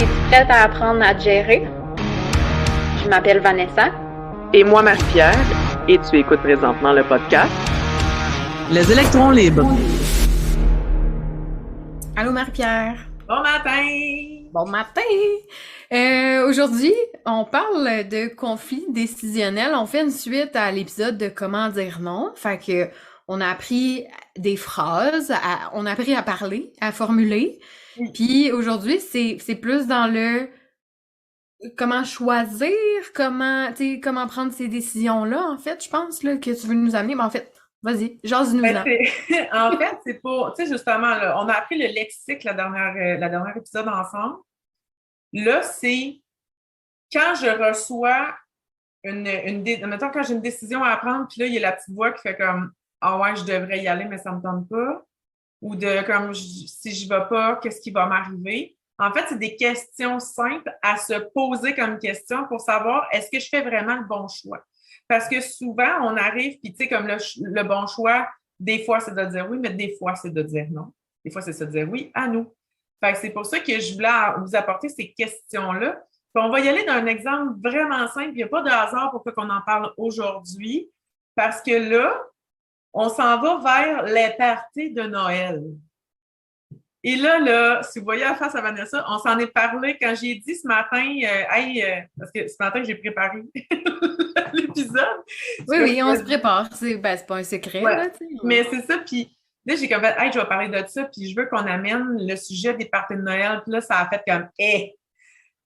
Es-tu prête à apprendre à te gérer? Je m'appelle Vanessa. Et moi, Marie-Pierre, et tu écoutes présentement le podcast Les électrons libres. Allô Marie-Pierre. Bon matin! Bon matin! Aujourd'hui, on parle de conflits décisionnels. On fait une suite à l'épisode de comment dire non. Fait que on a appris des phrases, on a appris à parler, à formuler. Oui. Puis aujourd'hui, c'est plus dans le comment choisir, comment prendre ces décisions-là, en fait, je pense, là, que tu veux nous amener. Mais en fait, vas-y, jase-nous-en. En fait, c'est pour, tu sais, justement, là, on a appris le lexique la dernière épisode ensemble. Là, c'est quand je reçois mettons, quand j'ai une décision à prendre, puis là, il y a la petite voix qui fait comme « Ah ouais, je devrais y aller, mais ça me tente pas. » Ou de comme « Si je vais pas, qu'est-ce qui va m'arriver? » En fait, c'est des questions simples à se poser comme question pour savoir est-ce que je fais vraiment le bon choix? Parce que souvent, on arrive, puis tu sais, comme le bon choix, des fois, c'est de dire oui, mais des fois, c'est de dire non. Des fois, c'est de dire oui à nous. Fait que c'est pour ça que je voulais vous apporter ces questions-là. Puis on va y aller d'un exemple vraiment simple. Il n'y a pas de hasard pour qu'on en parle aujourd'hui. Parce que là, on s'en va vers les parties de Noël. Et là, si vous voyez la face à Vanessa, on s'en est parlé quand j'ai dit ce matin, parce que ce matin, j'ai préparé l'épisode. Oui, on se prépare. C'est pas un secret, ouais. Là, tu sais. Mais c'est ça, puis là, j'ai comme fait, je vais parler de ça, puis je veux qu'on amène le sujet des parties de Noël. Puis là, ça a fait comme,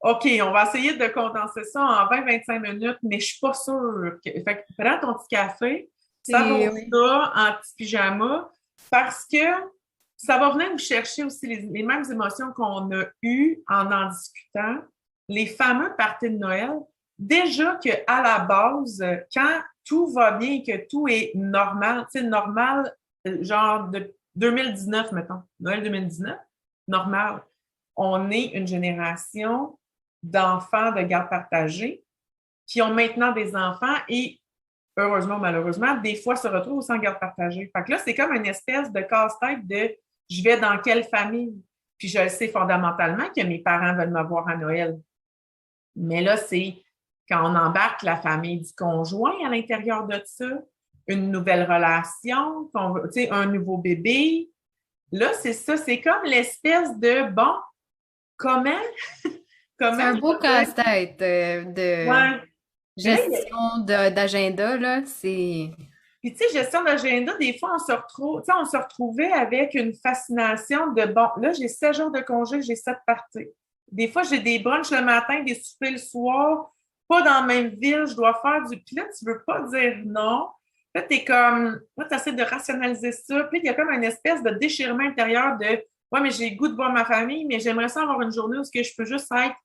OK, on va essayer de condenser ça en 20-25 minutes, mais je suis pas sûre. Fait que prends ton petit café, ça va ça en petit pyjama, parce que ça va venir nous chercher aussi les mêmes émotions qu'on a eues en discutant, les fameux parties de Noël. Déjà qu'à la base, quand tout va bien, que tout est normal, tu sais, normal, genre de 2019, mettons, Noël 2019, normal. On est une génération d'enfants de garde partagée qui ont maintenant des enfants et, heureusement ou malheureusement, des fois se retrouvent aussi en garde partagée. Fait que là, c'est comme une espèce de casse-tête de je vais dans quelle famille? Puis je le sais fondamentalement que mes parents veulent me voir à Noël. Mais là, c'est quand on embarque la famille du conjoint à l'intérieur de ça, une nouvelle relation, tu sais, un nouveau bébé. Là, c'est ça, c'est comme l'espèce de, bon, comment c'est un beau casse-tête de gestion d'agenda, là, c'est... Puis, tu sais, gestion d'agenda, des fois, on se retrouvait avec une fascination de, bon, là, j'ai 7 jours de congé, j'ai 7 parties. Des fois, j'ai des brunchs le matin, des soupers le soir, pas dans la même ville, je dois faire du... Puis là, tu veux pas dire non. Là, t'es comme... Là, tu essaies de rationaliser ça. Puis il y a comme une espèce de déchirement intérieur de ouais, mais j'ai le goût de voir ma famille, mais j'aimerais ça avoir une journée où je peux juste être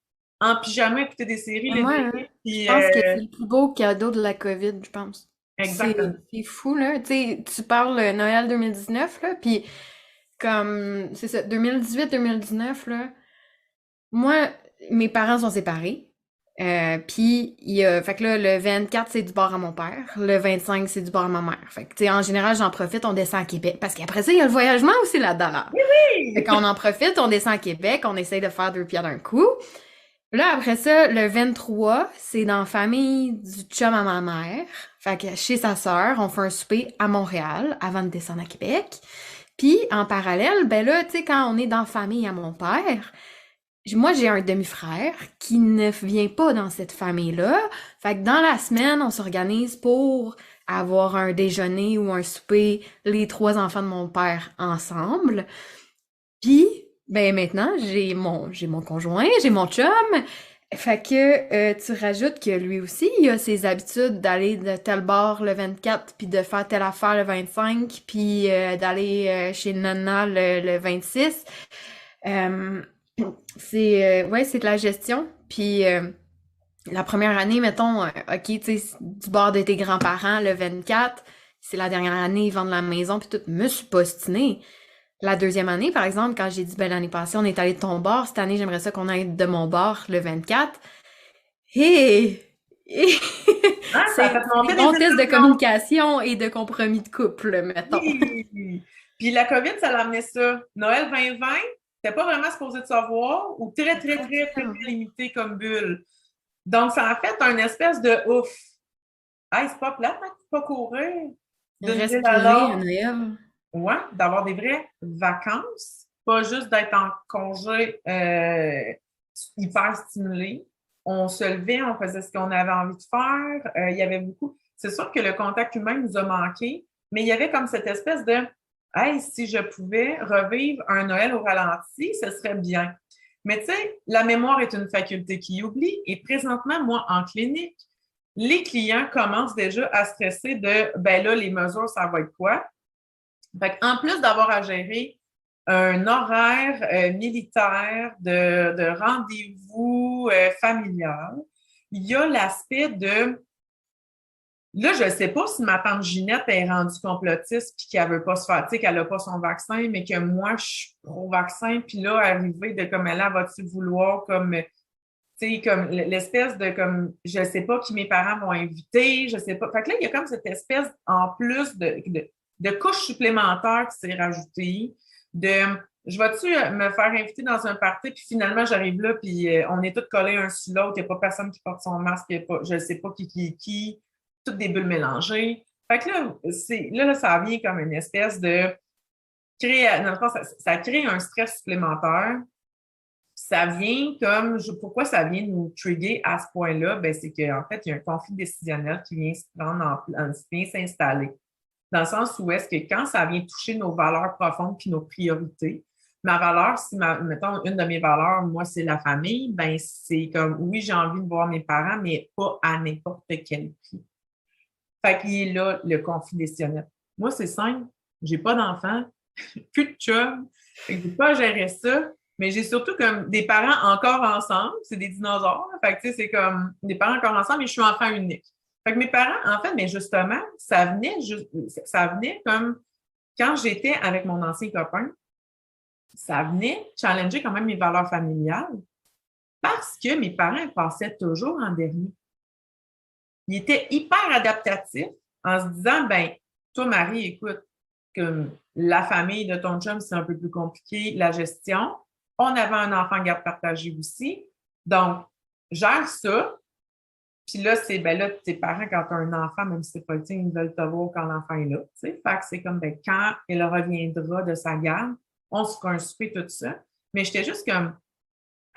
en pyjama, écouter des séries. Je pense que c'est le plus beau cadeau de la COVID, je pense. Exactement. C'est fou, là. Tu sais, tu parles Noël 2019, là, puis comme, c'est ça, 2018-2019, là, moi, mes parents sont séparés. Puis, fait que là, le 24, c'est du bord à mon père. Le 25, c'est du bord à ma mère. Fait que, tu sais, en général, j'en profite, on descend à Québec. Parce qu'après ça, il y a le voyagement aussi là-dedans, là. Oui! Fait qu'on en profite, on descend à Québec, on essaye de faire 2 pierres d'un coup. Là, après ça, le 23, c'est dans la famille du chum à ma mère. Fait que chez sa sœur, on fait un souper à Montréal avant de descendre à Québec. Puis, en parallèle, ben là, tu sais, quand on est dans la famille à mon père, moi, j'ai un demi-frère qui ne vient pas dans cette famille-là. Fait que dans la semaine, on s'organise pour avoir un déjeuner ou un souper, les 3 enfants de mon père ensemble. Puis, ben maintenant, j'ai mon conjoint, j'ai mon chum. Fait que tu rajoutes que lui aussi, il a ses habitudes d'aller de tel bar le 24, puis de faire telle affaire le 25, puis d'aller chez Nana le 26. C'est de la gestion. Puis la première année, mettons, OK, tu sais, du bord de tes grands-parents, le 24, c'est la dernière année, ils vendent la maison, puis tout, me suis postinée. La deuxième année, par exemple, quand j'ai dit, ben l'année passée, on est allé de ton bord, cette année, j'aimerais ça qu'on aille de mon bord le 24. C'est des bons tests de communication et de compromis de couple, mettons. Oui. Puis la COVID, ça l'a amené ça. Noël 2020, t'es pas vraiment supposé de savoir ou très, très, très, très, très limité comme bulle. Donc, ça a fait un espèce de ouf. Hey, c'est pas plate, hein, de pas courir d'une ville à Respirer à l'autre. Noël. Ouais, d'avoir des vraies vacances, pas juste d'être en congé hyper stimulé. On se levait, on faisait ce qu'on avait envie de faire. Il y avait beaucoup. C'est sûr que le contact humain nous a manqué, mais il y avait comme cette espèce de hey, si je pouvais revivre un Noël au ralenti, ce serait bien. Mais tu sais, la mémoire est une faculté qui oublie et présentement, moi, en clinique, les clients commencent déjà à stresser de ben là, les mesures, ça va être quoi? Fait en plus d'avoir à gérer un horaire militaire de rendez-vous familial, il y a l'aspect de là, je ne sais pas si ma tante Ginette est rendue complotiste puis qu'elle veut pas se faire, tu sais, qu'elle n'a pas son vaccin, mais que moi, je suis pro-vaccin, puis là, arriver de comme elle va-tu vouloir comme tu sais, comme l'espèce de comme je sais pas qui mes parents vont inviter, je sais pas. Fait que là, il y a comme cette espèce en plus de couche supplémentaire qui s'est rajoutée, de je vais-tu me faire inviter dans un party, puis finalement j'arrive là, puis on est tous collés un sur l'autre, il n'y a pas personne qui porte son masque, je ne sais pas qui, toutes des bulles mélangées. Fait que là, là, ça vient comme une espèce de créer, dans le fond, ça crée un stress supplémentaire. Ça vient comme, pourquoi ça vient nous trigger à ce point-là? Ben, c'est qu'en fait, il y a un conflit décisionnel qui vient se prendre vient s'installer. Dans le sens où est-ce que quand ça vient toucher nos valeurs profondes puis nos priorités, ma valeur, si mettons, une de mes valeurs, moi, c'est la famille, ben, c'est comme, oui, j'ai envie de voir mes parents, mais pas à n'importe quel prix. Fait qu'il est là, le conflit décisionnel. Moi, c'est simple. J'ai pas d'enfants, plus de chum. Fait que j'ai pas à gérer ça. Mais j'ai surtout comme des parents encore ensemble. C'est des dinosaures. Fait que, tu sais, c'est comme des parents encore ensemble, mais je suis enfant unique. Fait que mes parents, en fait, mais justement, ça venait comme quand j'étais avec mon ancien copain, ça venait challenger quand même mes valeurs familiales parce que mes parents passaient toujours en dernier. Ils étaient hyper adaptatifs en se disant, ben, toi, Marie, écoute, comme la famille de ton chum, c'est un peu plus compliqué, la gestion. On avait un enfant garde partagée aussi. Donc, gère ça. Puis là, c'est, ben là, tes parents, quand tu as un enfant, même si c'est pas le tien, ils veulent te voir quand l'enfant est là. Tu sais, fait que c'est comme, ben, quand il reviendra de sa garde, on se fera un souper, tout ça. Mais j'étais juste comme,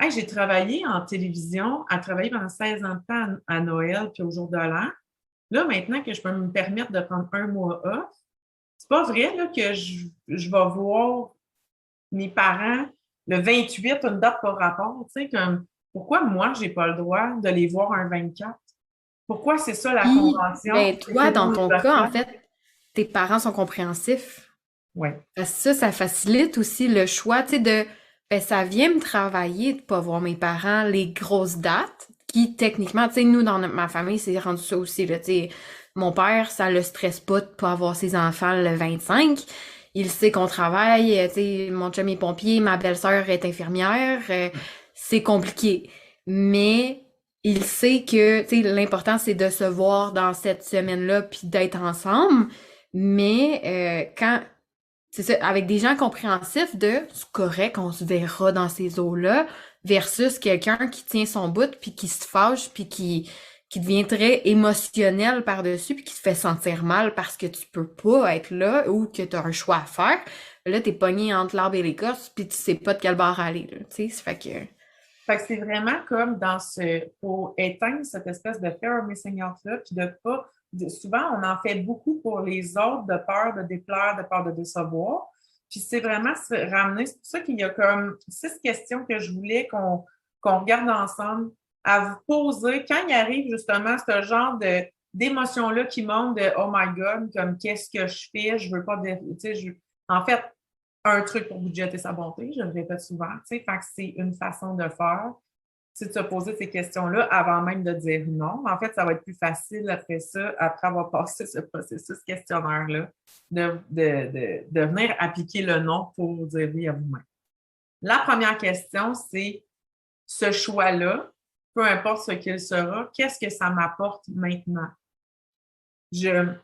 hey, j'ai travaillé en télévision, à travailler pendant 16 ans de temps à Noël puis au jour de l'an. Là, maintenant que je peux me permettre de prendre un mois off, c'est pas vrai là, que je vais voir mes parents le 28, une date par rapport. Tu sais, comme pourquoi moi, j'ai pas le droit de les voir un 24? Pourquoi c'est ça la Puis, convention? ben, Et toi, c'est dans nous ton les cas, en enfants? fait, tes parents sont compréhensifs. Oui. Parce que ça facilite aussi le choix, tu sais, ben, ça vient me travailler de pas voir mes parents les grosses dates, qui, techniquement, tu sais, nous, dans ma famille, c'est rendu ça aussi, là, tu sais. Mon père, ça le stresse pas de pas avoir ses enfants le 25. Il sait qu'on travaille, tu sais, mon chum est pompier, ma belle-sœur est infirmière, c'est compliqué. Mais il sait que, tu sais, l'important, c'est de se voir dans cette semaine-là puis d'être ensemble. Mais quand c'est ça, avec des gens compréhensifs de c'est correct, on se verra dans ces eaux-là, versus quelqu'un qui tient son bout puis qui se fâche puis qui devient très émotionnel par-dessus puis qui se fait sentir mal parce que tu peux pas être là ou que tu as un choix à faire. Là, t'es pogné entre l'arbre et l'écorce puis tu sais pas de quel bord aller, là, tu sais, ça fait que... Fait que c'est vraiment comme pour éteindre cette espèce de fear of missing out-là, puis de pas, souvent, on en fait beaucoup pour les autres de peur de déplaire, de peur de décevoir. Puis c'est vraiment se ramener, c'est pour ça qu'il y a comme 6 questions que je voulais qu'on regarde ensemble à vous poser quand il arrive justement ce genre d'émotions-là qui montent de Oh my God, comme qu'est-ce que je fais, je veux pas, tu sais, en fait, un truc pour budgéter sa bonté, je le répète souvent, tu sais, fait que c'est une façon de faire. Tu de se poser ces questions-là avant même de dire non. En fait, ça va être plus facile après ça, après avoir passé ce processus questionnaire-là, de venir appliquer le non pour dire oui à vous-même. La première question, c'est ce choix-là, peu importe ce qu'il sera, qu'est-ce que ça m'apporte maintenant? Je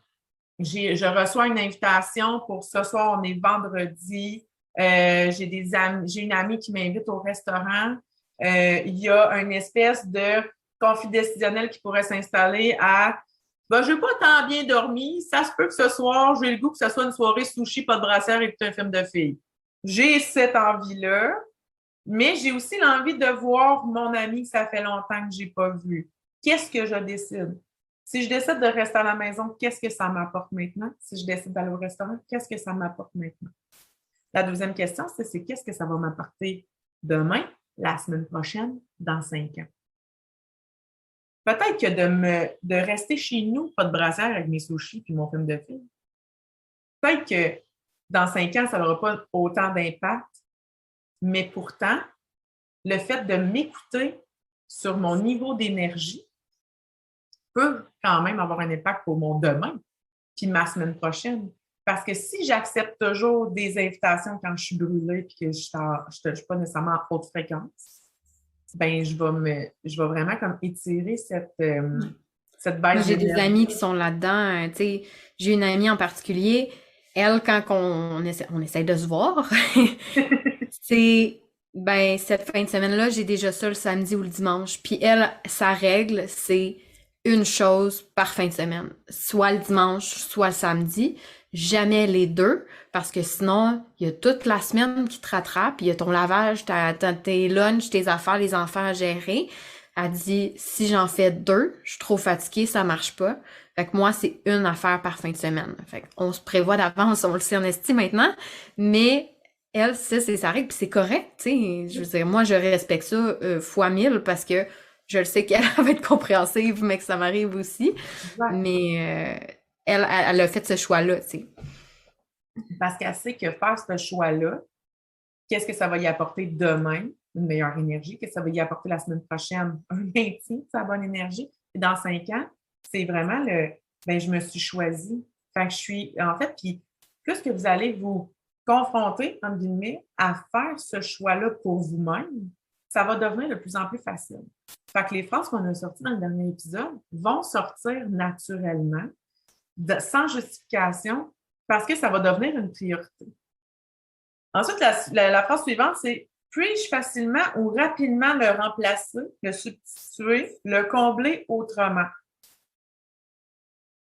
reçois une invitation pour ce soir, on est vendredi, J'ai une amie qui m'invite au restaurant. Il y a une espèce de conflit décisionnel qui pourrait s'installer à ben, je n'ai pas tant bien dormi. Ça se peut que ce soir, j'ai le goût que ce soit une soirée sushi, pas de brassière et un film de filles. J'ai cette envie-là, mais j'ai aussi l'envie de voir mon ami que ça fait longtemps que je n'ai pas vu. Qu'est-ce que je décide? Si je décide de rester à la maison, qu'est-ce que ça m'apporte maintenant? Si je décide d'aller au restaurant, qu'est-ce que ça m'apporte maintenant? La deuxième question, c'est qu'est-ce que ça va m'apporter demain, la semaine prochaine, dans 5 ans? Peut-être que de rester chez nous, pas de brassière avec mes sushis puis mon film de film. Peut-être que dans 5 ans, ça n'aura pas autant d'impact, mais pourtant, le fait de m'écouter sur mon niveau d'énergie peut quand même avoir un impact pour mon demain puis ma semaine prochaine. Parce que si j'accepte toujours des invitations quand je suis brûlée et que je ne suis pas nécessairement en haute fréquence, ben je vais vraiment comme étirer cette baisse J'ai des d'énergie. amis qui sont là-dedans. Tu sais, j'ai une amie en particulier, elle, quand on essaie de se voir, c'est, ben, cette fin de semaine-là, j'ai déjà ça le samedi ou le dimanche. Puis elle, sa règle, c'est une chose par fin de semaine. Soit le dimanche, soit le samedi. Jamais les deux, parce que sinon, il y a toute la semaine qui te rattrape, il y a ton lavage, tes lunchs, tes affaires, les enfants à gérer. Elle dit, si j'en fais 2, je suis trop fatiguée, ça marche pas. Fait que moi, c'est une affaire par fin de semaine. Fait qu'on se prévoit d'avance, on le sait en estime maintenant, mais elle, ça, c'est sa règle, puis c'est correct, tu sais. Je veux dire, moi, je respecte ça fois 1000 parce que je le sais qu'elle va être compréhensive, mais que ça m'arrive aussi. Ouais. Mais elle a fait ce choix-là, tu sais. Parce qu'elle sait que faire ce choix-là, qu'est-ce que ça va y apporter demain? Une meilleure énergie. Qu'est-ce que ça va y apporter la semaine prochaine? Un maintien de sa bonne énergie. Et dans 5 ans, c'est vraiment je me suis choisie. Fait que je suis, en fait, puis plus que vous allez vous confronter, entre guillemets, à faire ce choix-là pour vous-même, ça va devenir de plus en plus facile. Fait que les phrases qu'on a sorties dans le dernier épisode vont sortir naturellement, sans justification, parce que ça va devenir une priorité. Ensuite, la phrase suivante, c'est « Puis-je facilement ou rapidement le remplacer, le substituer, le combler autrement? »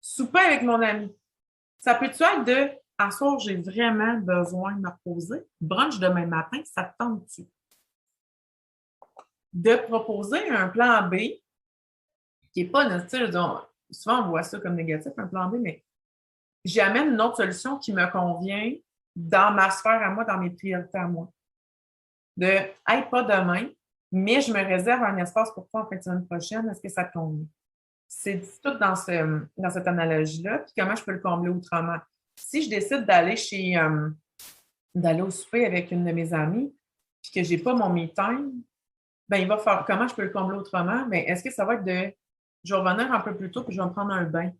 Souper avec mon ami. Ça peut-tu être de « À soir, j'ai vraiment besoin de me reposer. Brunch demain matin, ça te tente-tu? » De proposer un plan B qui n'est pas notre souvent on voit ça comme négatif, un plan B, mais j'amène une autre solution qui me convient dans ma sphère à moi, dans mes priorités à moi. De hey, pas demain, mais je me réserve un espace pour toi en fin de semaine prochaine, est-ce que ça te convient? C'est tout dans cette analogie-là, puis comment je peux le combler autrement. Si je décide d'aller d'aller au souper avec une de mes amies, puis que j'ai pas mon me time, ben il va faire comment je peux le combler autrement? Ben, est-ce que ça va être je vais revenir un peu plus tôt, puis je vais me prendre un bain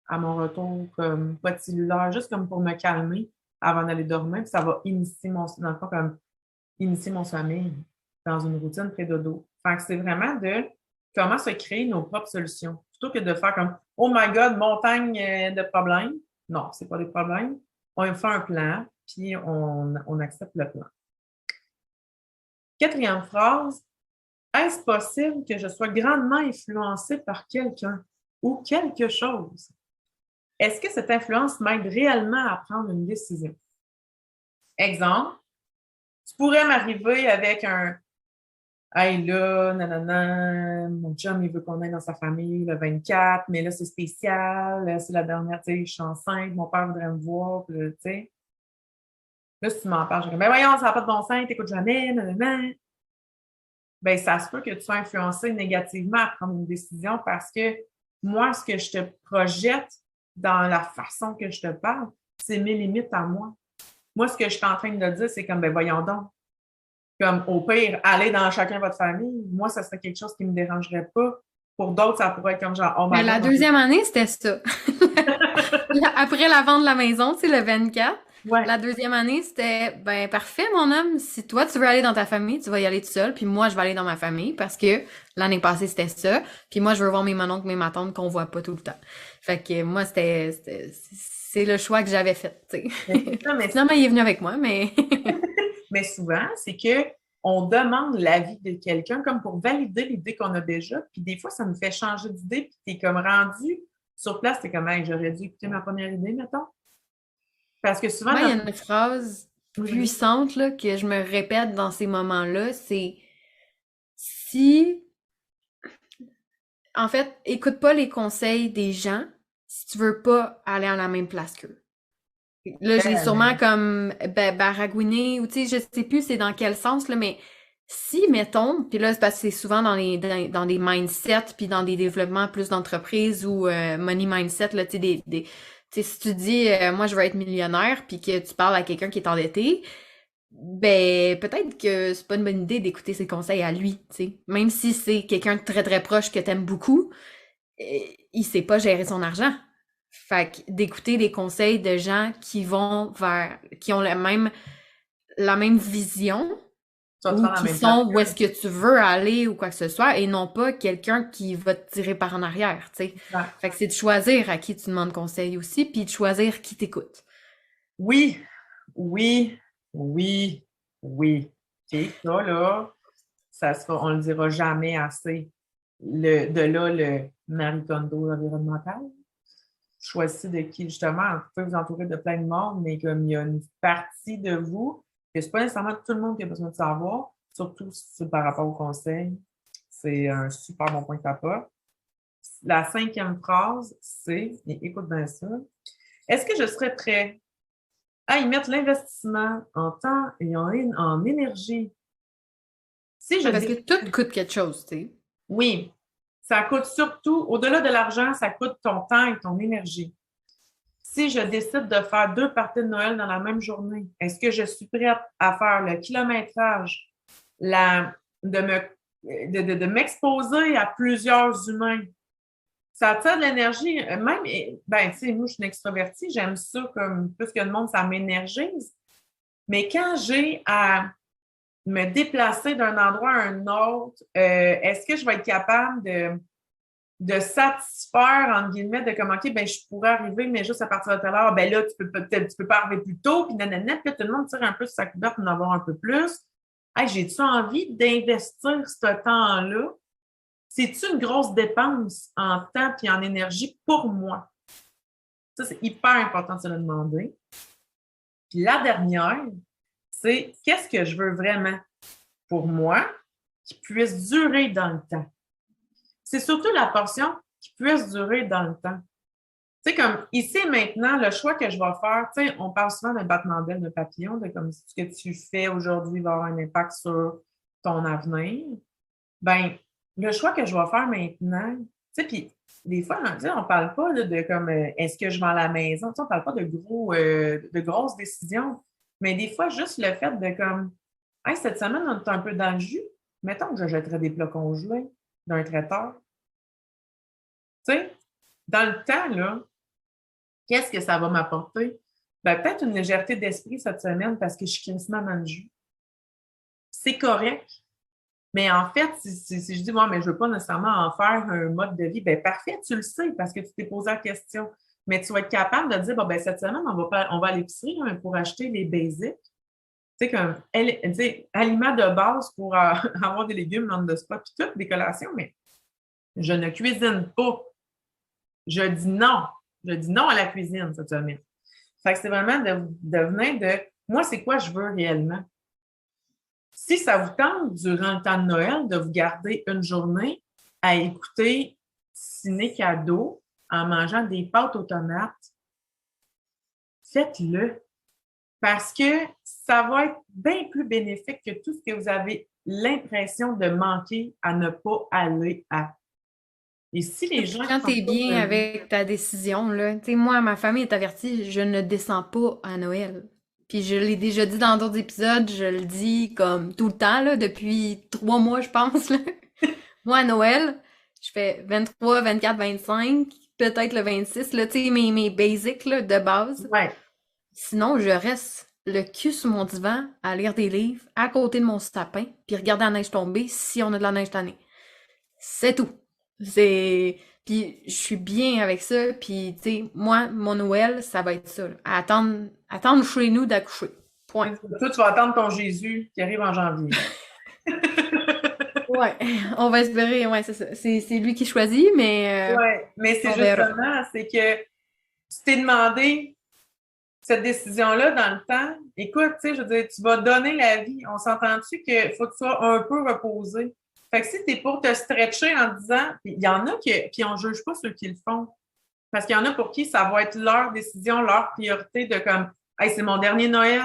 à mon retour, comme pas de cellulaire, juste comme pour me calmer avant d'aller dormir, puis ça va initier mon sommeil dans une routine pré-dodo. Fait que c'est vraiment de comment se créer nos propres solutions. Plutôt que de faire comme « Oh my God, montagne de problèmes ». Non, c'est pas des problèmes. On fait un plan, puis on accepte le plan. 4e phrase, est-ce possible que je sois grandement influencée par quelqu'un ou quelque chose? Est-ce que cette influence m'aide réellement à prendre une décision? Exemple, tu pourrais m'arriver avec un « Hey là, nanana, mon chum, il veut qu'on aille dans sa famille le 24, mais là, c'est spécial, c'est la dernière, tu sais, je suis enceinte, mon père voudrait me voir, puis tu sais. » Là, si tu m'en parles, je dis « Ben voyons, ça n'a pas de bon sens, t'écoutes jamais, nanana. » Ben ça se peut que tu sois influencé négativement à prendre une décision parce que moi, ce que je te projette dans la façon que je te parle, c'est mes limites à moi. Moi, ce que je suis en train de dire, c'est comme, ben voyons donc. Comme, au pire, aller dans chacun de votre famille, moi, ça serait quelque chose qui ne me dérangerait pas. Pour d'autres, ça pourrait être comme genre, oh my God. La deuxième année, c'était ça. Après la vente de la maison, tu sais, le 24. Ouais. La deuxième année, c'était, ben, parfait, mon homme. Si toi, tu veux aller dans ta famille, tu vas y aller tout seul. Puis moi, je vais aller dans ma famille parce que l'année passée, c'était ça. Puis moi, je veux voir mes mononcles, mes matantes qu'on voit pas tout le temps. Fait que moi, c'est le choix que j'avais fait, tu sais. Finalement, il est venu avec moi, mais... Mais souvent, c'est que on demande l'avis de quelqu'un comme pour valider l'idée qu'on a déjà. Puis des fois, ça nous fait changer d'idée. Puis t'es comme rendu sur place, t'es comme, hey, j'aurais dû écouter ma première idée, mettons. Parce que souvent, Moi, il y a une phrase Oui. puissante là, que je me répète dans ces moments-là, c'est si, en fait, écoute pas les conseils des gens si tu veux pas aller à la même place qu'eux. Là, je l'ai sûrement comme baragouiné, ou tu sais, je sais plus c'est dans quel sens, là, mais si, mettons, puis là, c'est parce que c'est souvent dans des mindsets, puis dans des développements plus d'entreprise ou money mindset, là, tu sais, tu sais, si tu dis, moi, je veux être millionnaire, puis que tu parles à quelqu'un qui est endetté, ben, peut-être que c'est pas une bonne idée d'écouter ses conseils à lui, tu sais. Même si c'est quelqu'un de très, très proche que t'aimes beaucoup, il sait pas gérer son argent. Fait que d'écouter des conseils de gens qui ont la même vision Tu vas te ou rendre à la qui même place sont où est-ce qu'eux. que tu veux aller ou quoi que ce soit et non pas quelqu'un qui va te tirer par en arrière, tu sais. Ouais. Fait que c'est de choisir à qui tu demandes conseil aussi puis de choisir qui t'écoute. Oui, oui, oui, oui. OK, ça, là, on le dira jamais assez. De là, le Marie Kondo environnemental. Choisissez de qui, justement, vous pouvez vous entourer de plein de monde, mais comme il y a une partie de vous, que c'est pas nécessairement tout le monde qui a besoin de savoir, surtout si c'est par rapport au conseil. C'est un super bon point que tu pas. La cinquième phrase, c'est, et écoute bien ça, est-ce que je serais prêt à y mettre l'investissement en temps et en énergie? Si je Ouais, parce que tout décide, coûte quelque chose, tu sais. oui, ça coûte surtout, au-delà de l'argent, ça coûte ton temps et ton énergie. Si je décide de faire 2 parties de Noël dans la même journée, est-ce que je suis prête à faire le kilométrage, de de m'exposer à plusieurs humains? Ça attire de l'énergie. Même, ben, tu sais, moi, je suis une extrovertie, j'aime ça comme plus que le monde, ça m'énergise. Mais quand j'ai à me déplacer d'un endroit à un autre, est-ce que je vais être capable de satisfaire, entre guillemets, de comme, OK, ben, je pourrais arriver, mais juste à partir de telle heure, ben là, tu peux pas arriver plus tôt, puis nanana, puis là, tout le monde tire un peu sur sa couverte pour en avoir un peu plus. Hey, j'ai-tu envie d'investir ce temps-là? C'est-tu une grosse dépense en temps et en énergie pour moi? Ça, c'est hyper important de se le demander. Puis la dernière, c'est qu'est-ce que je veux vraiment pour moi qui puisse durer dans le temps? C'est surtout la portion qui puisse durer dans le temps. Tu sais, comme ici et maintenant, le choix que je vais faire, tu sais, on parle souvent d'un battement d'aile de papillon, de comme ce que tu fais aujourd'hui va avoir un impact sur ton avenir. Ben, le choix que je vais faire maintenant, tu sais, puis des fois, on parle pas là, de comme est-ce que je vends la maison, tu sais, on parle pas de grosses décisions, mais des fois, juste le fait de comme, hey, cette semaine, on est un peu dans le jus, mettons que je jetterais des plats congelés d'un traiteur. Tu sais, dans le temps, là, qu'est-ce que ça va m'apporter? Ben, peut-être une légèreté d'esprit cette semaine parce que je suis crissement dans le jus. C'est correct. Mais en fait, si je dis, moi, mais je ne veux pas nécessairement en faire un mode de vie, bien, parfait, tu le sais parce que tu t'es posé la question. Mais tu vas être capable de dire, bon, ben, cette semaine, on va à l'épicerie hein, pour acheter les basics. Tu sais, comme, tu sais, aliments de base pour avoir des légumes on the spot, puis tout, des collations, mais je ne cuisine pas. Je dis non. Je dis non à la cuisine cette semaine. Fait que c'est vraiment de venir de, moi, c'est quoi je veux réellement? Si ça vous tente, durant le temps de Noël, de vous garder une journée à écouter Ciné Cadeau en mangeant des pâtes aux tomates, faites-le. Parce que ça va être bien plus bénéfique que tout ce que vous avez l'impression de manquer à ne pas aller à. Et si les Puis gens quand qui sont t'es autour bien de vous, avec ta décision, là, tu sais, moi, ma famille est avertie, je ne descends pas à Noël. Puis je l'ai déjà dit dans d'autres épisodes, je le dis comme tout le temps, là, depuis 3 mois, je pense, là. Moi, à Noël, je fais 23, 24, 25, peut-être le 26, là, tu sais, mes basics, là, de base. ouais, Sinon, je reste le cul sur mon divan à lire des livres à côté de mon sapin, puis regarder la neige tomber si on a de la neige tannée. C'est tout. C'est... Puis je suis bien avec ça, puis tu sais, moi, mon Noël, ça va être ça, là. Attendre chez nous d'accoucher. Point. Toi, tu vas attendre ton Jésus qui arrive en janvier. Ouais, on va espérer, ouais, c'est ça. C'est lui qui choisit, mais Ouais, mais c'est on verra. justement, c'est que tu t'es demandé cette décision-là dans le temps. Écoute, tu sais, je veux dire, tu vas donner la vie. On s'entend-tu qu'il faut que tu sois un peu reposé? Fait que si t'es pour te stretcher en disant, il y en a qui, puis on juge pas ceux qui le font. Parce qu'il y en a pour qui ça va être leur décision, leur priorité de comme, hey, c'est mon dernier Noël,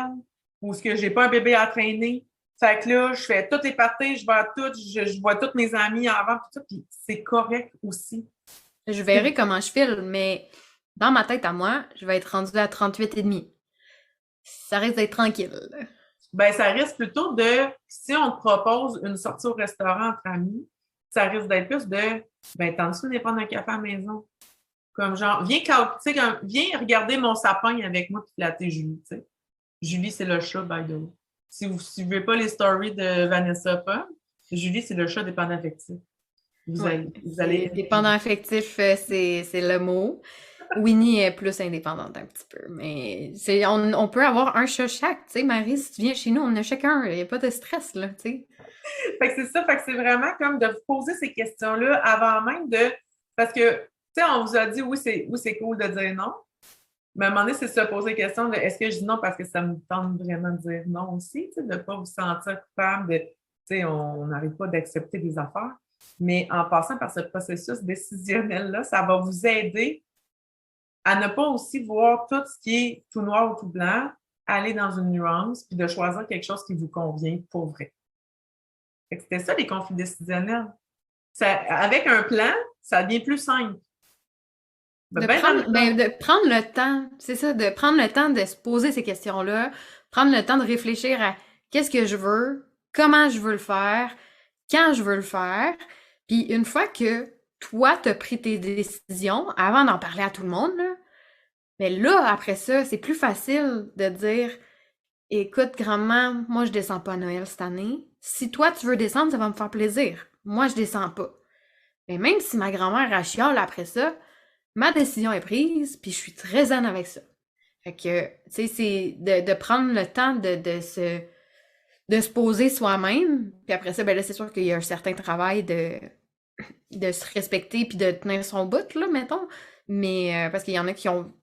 ou est-ce que j'ai pas un bébé à traîner? Fait que là, je fais toutes les parties, je vais à toutes, je vois tous mes amis avant, tout ça, puis c'est correct aussi. Je verrai comment je file, mais dans ma tête à moi, je vais être rendue à 38,5. Ça risque d'être tranquille. Ben, ça risque plutôt de, si on te propose une sortie au restaurant entre amis, ça risque d'être plus de, ben, t'en-tu de prendre un café à la maison? Comme genre, viens, tu sais, viens regarder mon sapin avec moi puis flatter Julie, tu sais. Julie, c'est le chat, by the way. Si vous ne suivez pas les stories de Vanessa Pum, Julie, c'est le chat dépendant affectif. Vous Ouais, allez... dépendant affectif, c'est le mot. Winnie est plus indépendante un petit peu, mais on peut avoir un chat chaque, tu sais, Marie, si tu viens chez nous, on en a chacun, il n'y a pas de stress, là, tu sais. Fait que c'est ça, fait que c'est vraiment comme de vous poser ces questions-là avant même de... Parce que, tu sais, on vous a dit, oui, c'est cool de dire non, mais à un moment donné, c'est se poser la question de est-ce que je dis non parce que ça me tente vraiment de dire non aussi, tu sais, de ne pas vous sentir coupable, de, tu sais, on n'arrive pas d'accepter des affaires. Mais en passant par ce processus décisionnel-là, ça va vous aider à ne pas aussi voir tout ce qui est tout noir ou tout blanc, aller dans une nuance, puis de choisir quelque chose qui vous convient pour vrai. Fait que c'était ça, les conflits décisionnels. Avec un plan, ça devient plus simple. De prendre le temps, c'est ça, de prendre le temps de se poser ces questions-là, prendre le temps de réfléchir à qu'est-ce que je veux, comment je veux le faire, quand je veux le faire. Puis une fois que toi, t'as pris tes décisions, avant d'en parler à tout le monde, là, mais là, après ça, c'est plus facile de dire, écoute, grand-mère, moi, je descends pas à Noël cette année. Si toi, tu veux descendre, ça va me faire plaisir. Moi, je descends pas. Mais même si ma grand-mère a chiale après ça, ma décision est prise, puis je suis très zen avec ça. Fait que, tu sais, c'est de prendre le temps de se poser soi-même, puis après ça, ben là, c'est sûr qu'il y a un certain travail de se respecter puis de tenir son bout, là, mettons. Mais, parce qu'il y en a qui ont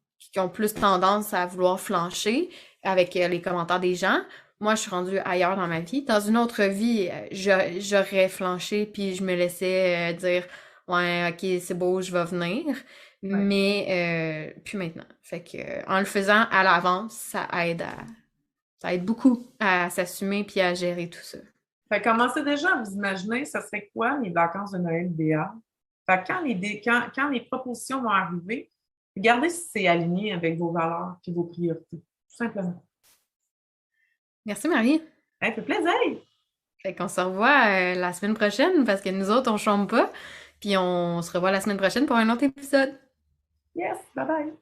plus tendance à vouloir flancher avec les commentaires des gens. Moi, je suis rendue ailleurs dans ma vie. Dans une autre vie, j'aurais flanché puis je me laissais dire ouais, ok, c'est beau, je vais venir. Ouais. Mais plus maintenant. Fait que en le faisant à l'avance, ça aide beaucoup à s'assumer puis à gérer tout ça. Fait que commencez déjà à vous imaginer, ça serait quoi les vacances de Noël idéales. Fait que quand les propositions vont arriver, regardez si c'est aligné avec vos valeurs et vos priorités, tout simplement. Merci Marie. Ça fait plaisir! Fait qu'on se revoit la semaine prochaine parce que nous autres, on chôme pas. Puis on se revoit la semaine prochaine pour un autre épisode. Yes, bye bye!